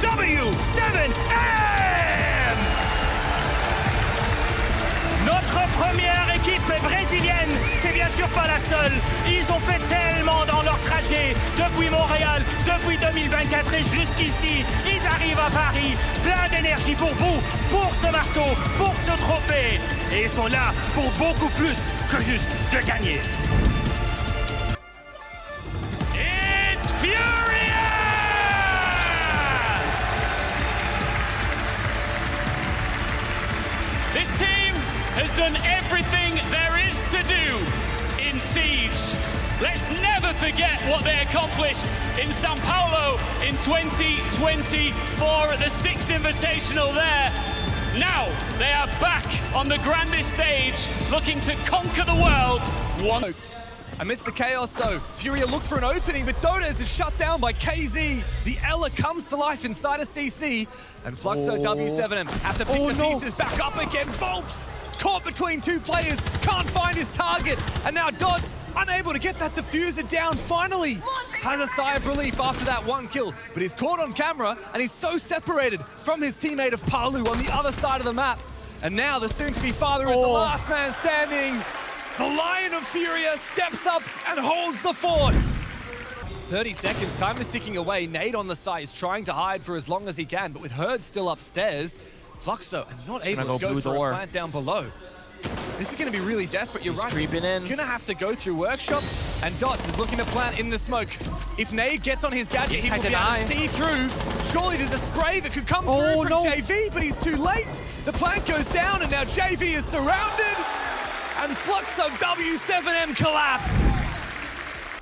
W7M. Notre première équipe brésilienne, c'est bien sûr pas la seule. Ils ont fait tellement dans leur trajet depuis Montréal, depuis 2024 et jusqu'ici. Ils arrivent à Paris, plein d'énergie pour vous, pour ce marteau, pour ce trophée. Et ils sont là pour beaucoup plus que juste de gagner. It's Furia! This team has done everything there is to do in Siege. Let's never forget what they accomplished in São Paulo in 2020 for the Six Invitational there. Now they are back on the grandest stage, looking to conquer the world. Amidst the chaos though, Furia look for an opening, but Dodes is shut down by KZ. The Ella comes to life inside a CC, and Fluxo W7M have to pick the pieces back up again. Volps caught between two players, can't find his target, and now Dots unable to get that diffuser down. Finally has a sigh of relief after that one kill, but he's caught on camera and he's so separated from his teammate of Palu on the other side of the map. And now the soon-to-be father is the last man standing. The Lion of Furia steps up and holds the fort. 30 seconds, time is ticking away. Nade on the site is trying to hide for as long as he can, but with Herd still upstairs, Fluxo and not able to go for a plant down below. This is going to be really desperate, you're right. Creeping in. Gonna have to go through Workshop, and Dots is looking to plant in the smoke. If Nade gets on his gadget, he will be able to see through. Surely there's a spray that could come through from JV, but he's too late. The plant goes down, and now JV is surrounded. And Fluxo W7M collapse.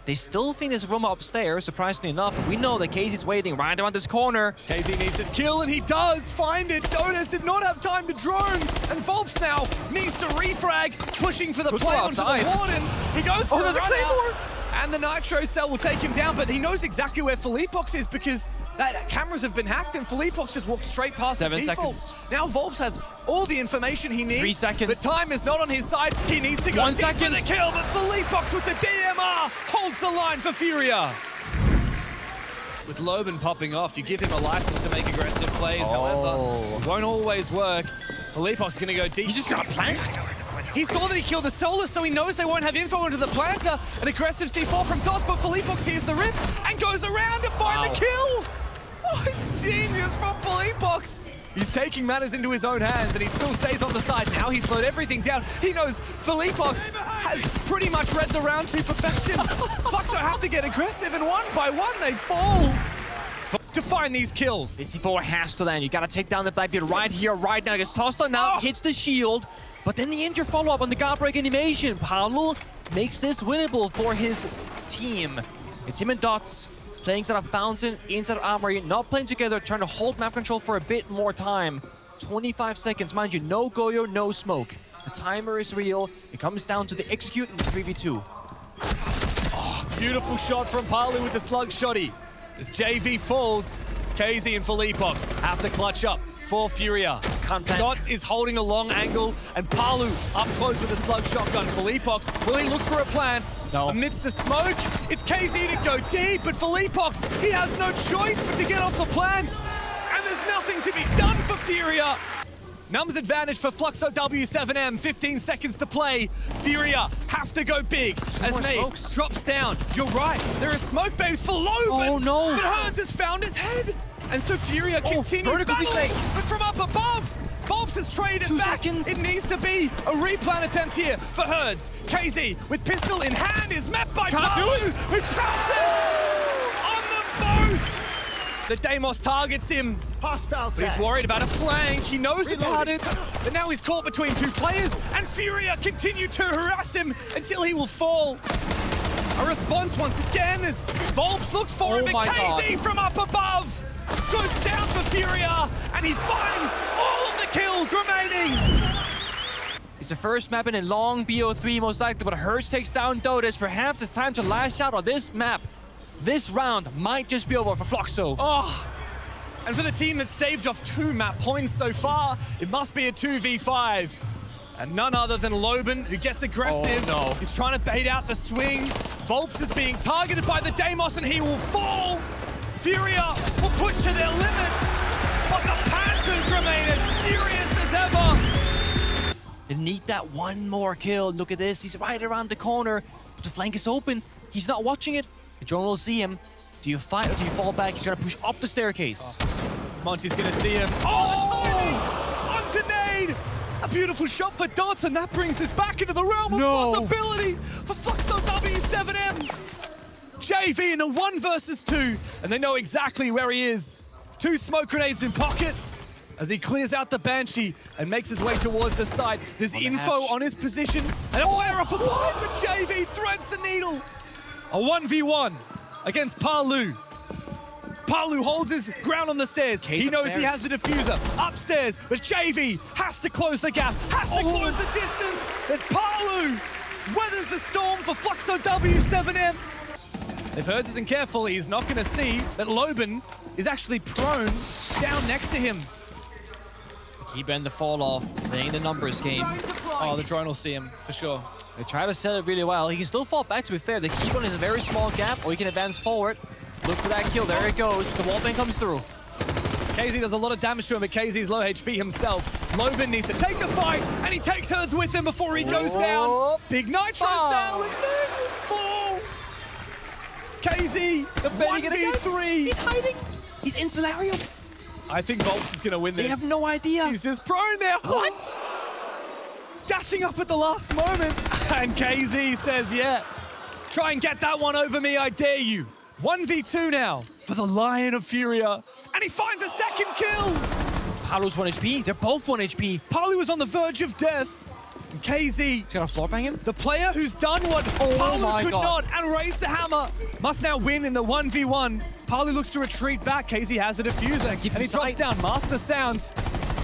They still think there's room upstairs, surprisingly enough. We know that KZ's waiting right around this corner. KZ needs his kill, and he does find it. Dodes did not have time to drone, and Volps now needs to refrag, pushing for the play onto the Warden. He goes for the run, and the Nitro Cell will take him down, but he knows exactly where Felipox is because cameras have been hacked, and Felipox just walked straight past the default. 7 seconds. Now Volps has all the information he needs. 3 seconds. But time is not on his side. He needs to go 1 deep for second. the kill, but Felipox with the DMR holds the line for Furia. With Loban popping off, you give him a license to make aggressive plays. However, it won't always work. Felipox is going to go deep. He's just got a plant. He saw that he killed the Solar, so he knows they won't have info into the planter. An aggressive C4 from Dots, but Felipox hears the rip and goes around to find the kill. Oh, it's genius from Felipox. He's taking matters into his own hands, and he still stays on the side. Now he's slowed everything down. He knows Felipox has pretty much read the round to perfection. Fluxo have to get aggressive, and one by one they fall to find these kills. This C4 has to land. You gotta take down the Blackbeard right here, right now. Gets tossed on now, hits the shield, but then the injured follow-up on the guard break animation. Paulo makes this winnable for his team. It's him and Dots playing inside of Fountain, inside of Armory, not playing together, trying to hold map control for a bit more time. 25 seconds, mind you, no Goyo, no smoke. The timer is real. It comes down to the execute in the 3v2. Oh, beautiful shot from Palu with the slug shotty. As JV falls, KZ and Felipox have to clutch up for Furia. Dots is holding a long angle, and Palu up close with a slug shotgun. Felipox, will he look for a plant? No. Amidst the smoke, it's KZ to go deep, but Felipox, he has no choice but to get off the plant. And there's nothing to be done for Furia. Numbers advantage for Fluxo W7M, 15 seconds to play. Furia have to go big as Nate drops down. You're right, there are smoke babes for Loban, but Herds has found his head. And so Furia continue battling, but from up above, Volps has traded back. It needs to be a replan attempt here for Herds. KZ with pistol in hand is met by Palu, who pounces on them both. The Deimos targets him, but he's worried about a flank. He knows about it, but now he's caught between two players, and Furia continue to harass him until he will fall. A response once again as Volps looks for him, but KZ from up above swoops down for Furia, and he finds all of the kills remaining. It's the first map in a long BO3 most likely, but Hertz takes down Dodes. Perhaps it's time to lash out on this map. This round might just be over for Fluxo. Oh, and for the team that staved off 2 map points so far, it must be a 2v5. And none other than Loban, who gets aggressive. He's trying to bait out the swing. Volps is being targeted by the Deimos, and he will fall. Furia will push to their limits, but the Panthers remain as furious as ever. They need that one more kill. Look at this. He's right around the corner. The flank is open. He's not watching it. The drone will see him. Do you fight or do you fall back? He's gonna push up the staircase. Monty's gonna see him. Oh, the timing! Onto nade! A beautiful shot for Dots, and that brings us back into the realm of possibility for Fluxo W7M. JV in a 1 versus 2, and they know exactly where he is. 2 smoke grenades in pocket as he clears out the Banshee and makes his way towards the side. There's info on his position, and a fire up above, but JV threads the needle. A 1v1 against Palu. Palu holds his ground on the stairs. He knows he has the diffuser upstairs, but JV has to close the gap, has to close the distance, and Palu weathers the storm for Fluxo W7M. If Hertz isn't careful, he's not going to see that Loben is actually prone down next to him. Keep in the fall off, playing the numbers game. Oh, the drone will see him, for sure. They try to set it really well. He can still fall back, to be fair. The Keybone is a very small gap, or he can advance forward. Look for that kill. There it goes. The wallbang comes through. KZ does a lot of damage to him, but KZ's low HP himself. Loben needs to take the fight, and he takes Hertz with him before he goes down. Big Nitro Cell, and then will fall. KZ, the 1v3. He's hiding. He's in Solario. I think Volps is going to win this. They have no idea. He's just prone now. What? Dashing up at the last moment. And KZ says, yeah, try and get that one over me, I dare you. 1v2 now for the Lion of Furia. And he finds a second kill. Palu's 1 HP. They're both 1 HP. Palu was on the verge of death. And KZ, He's gonna floor bang him. the player who's done what Palu could not and raised the hammer, must now win in the 1v1. Palu looks to retreat back. KZ has the diffuser, and he drops down. Master Sounds.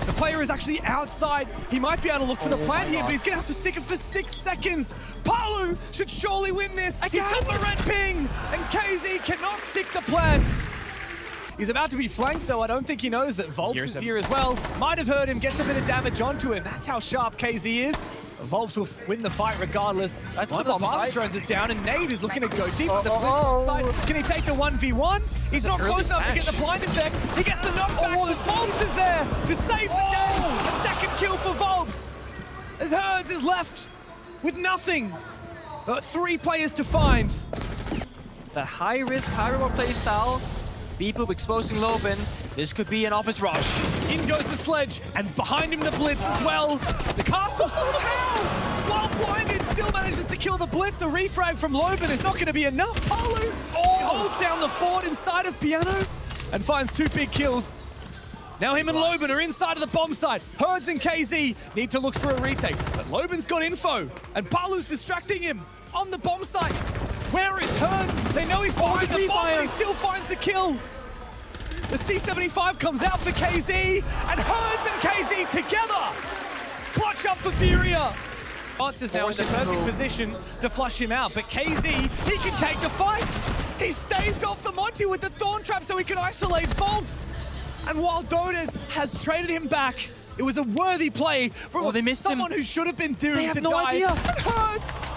The player is actually outside. He might be able to look for the plant here, but he's gonna have to stick it for 6 seconds. Palu should surely win this. He's got the red ping, and KZ cannot stick the plants. He's about to be flanked, though. I don't think he knows that Volps is here as well. Might have heard him, gets a bit of damage onto him. That's how sharp KZ is. Volps will win the fight regardless. One of the bomb drones is down, and Nade is looking to go deep with the blitz inside. Can he take the 1v1? He's not close enough to get the blind effect. He gets the knockback. Volps is there to save the day. A second kill for Volps. As Hertz is left with nothing but 3 players to find. That high risk, high reward play style. Beepoop exposing Loben. This could be an office rush. In goes the sledge, and behind him the blitz as well. The castle somehow, while blinded, still manages to kill the blitz. A refrag from Loben is not going to be enough. Palu holds down the fort inside of Piano and finds 2 big kills. Now him and Loben are inside of the bomb site. Hertz and KZ need to look for a retake, but Loben's got info, and Palu's distracting him on the bomb site. Where is Hertz? They know he's behind the bomb, but he still finds the kill. The C75 comes out for KZ, and Hertz and KZ together clutch up for Furia. Hertz is now in the perfect position to flush him out, but KZ, he can take the fights. He staved off the Monty with the Thorn Trap so he can isolate Volts. And while Dodes has traded him back, it was a worthy play from someone who should have been doomed to die. Idea. And Hertz,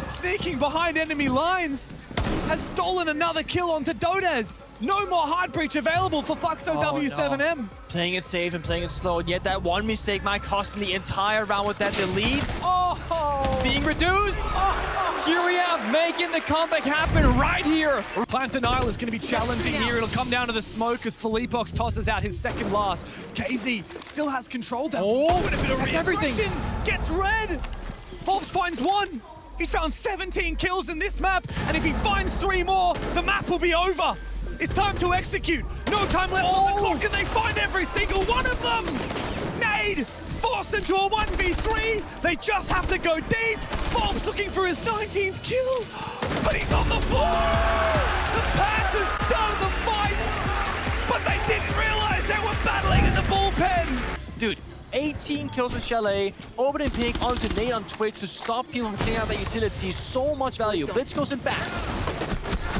sneaking behind enemy lines, has stolen another kill onto Dodes. No more hard breach available for Fluxo W7M. No. Playing it safe and playing it slow, and yet that one mistake might cost him the entire round with that delete. Being reduced. Furia making the comeback happen right here. Plant denial is going to be challenging here. It'll come down to the smoke as Felipox tosses out his second last. KZ still has control down. With a bit of everything. Gets red. Volps finds 1. He's found 17 kills in this map, and if he finds 3 more, the map will be over. It's time to execute. No time left on the clock, and they find every single one of them. Nade forced into a 1v3. They just have to go deep. Volps looking for his 19th kill, but he's on the floor. The Panthers started the fights, but they didn't realize they were battling in the bullpen. Dude, 18 kills with Chalet, opening pick onto Nate on Twitch to stop people from clearing out that utility. So much value. Blitz goes in fast.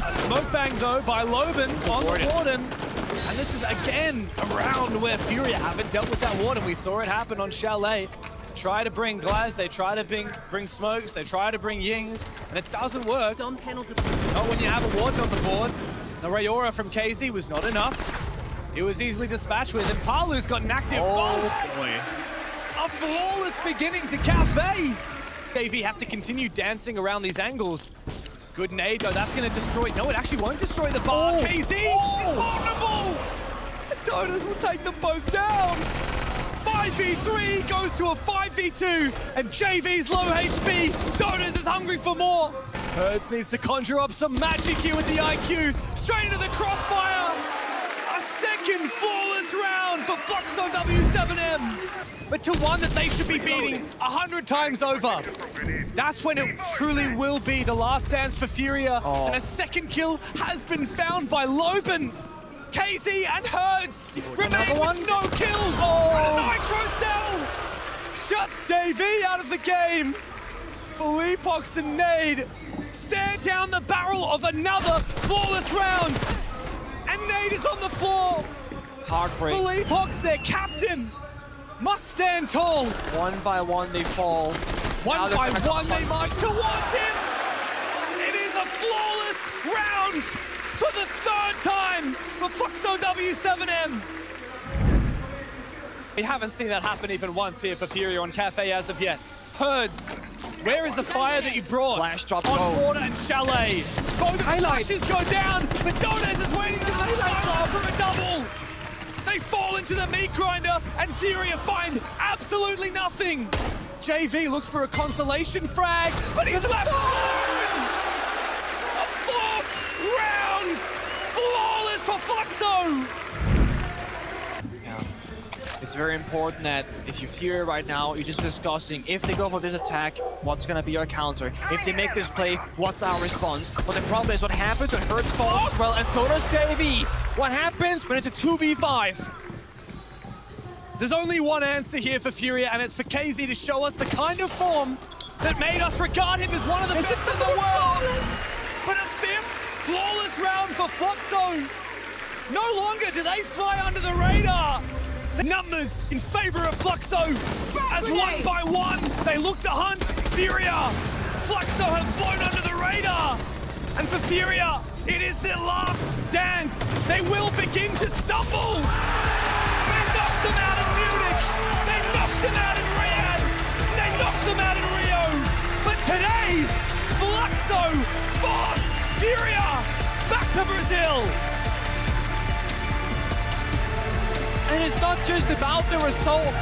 A smoke bang though by Loben on the Warden. And this is again a round where Furia haven't dealt with that Warden. We saw it happen on Chalet. Try to bring Glaz, they try to bring smokes, they try to bring Ying, and it doesn't work. Not when you have a Warden on the board. The Rayora from KZ was not enough. It was easily dispatched with, and Palu's got an active Pulse. boy. A flawless beginning to Cafe. JV have to continue dancing around these angles. Good nade though, that's gonna destroy, no, it actually won't destroy the bar. KZ is vulnerable. And Donas will take them both down. 5v3 goes to a 5v2, and JV's low HP. Donas is hungry for more. Hertz needs to conjure up some magic here with the IQ. Straight into the crossfire. A second flawless round for Fluxo W7M. But to one that they should be beating 100 times over. That's when it truly will be the last dance for Furia. And a second kill has been found by Loben. KZ and Hertz remain with no kills. Nitro Cell shuts JV out of the game. Felipox and Nade stare down the barrel of another flawless round. And Nade is on the floor. Heartbreak. Felipox, their captain, must stand tall. One by one they fall. One by one they march towards him. It is a flawless round for the third time for Fluxo W7M. We haven't seen that happen even once here for Furia on Cafe as of yet. Hertz, where is the fire that you brought? Flash drop on Water and Chalet. Both flashes go down, but Donas is waiting to skyrocket from a double. They fall into the meat grinder, and Furia find absolutely nothing. JV looks for a consolation frag, but he's left alone! A fourth round! Flawless for Fluxo! Yeah. It's very important that if you Furia right now, you're just discussing if they go for this attack, what's gonna be our counter? If they make this play, what's our response? But the problem is what happens when Hertz falls as well, and so does JV. What happens when it's a 2v5? There's only one answer here for Furia, and it's for KZ to show us the kind of form that made us regard him as one of the best in the world. But a fifth flawless round for Fluxo. No longer do they fly under the radar. The numbers in favor of Fluxo, as one by one they look to hunt Furia. Fluxo have flown under the radar, and for Furia, it is their last dance. They will begin to stumble. They knocked them out in Munich. They knocked them out in Riyadh. They knocked them out in Rio. But today, Fluxo force Furia back to Brazil. And it's not just about the result,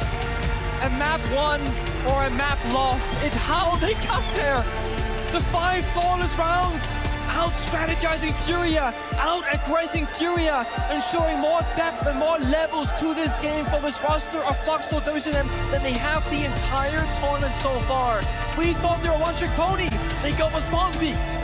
a map won or a map lost. It's how they got there. The 5 flawless rounds, out-strategizing Furia, out-aggressing Furia, and showing more depth and more levels to this game for this roster of Fluxo W7M than they have the entire tournament so far. We thought they were a one-trick pony. They go for spawn peaks.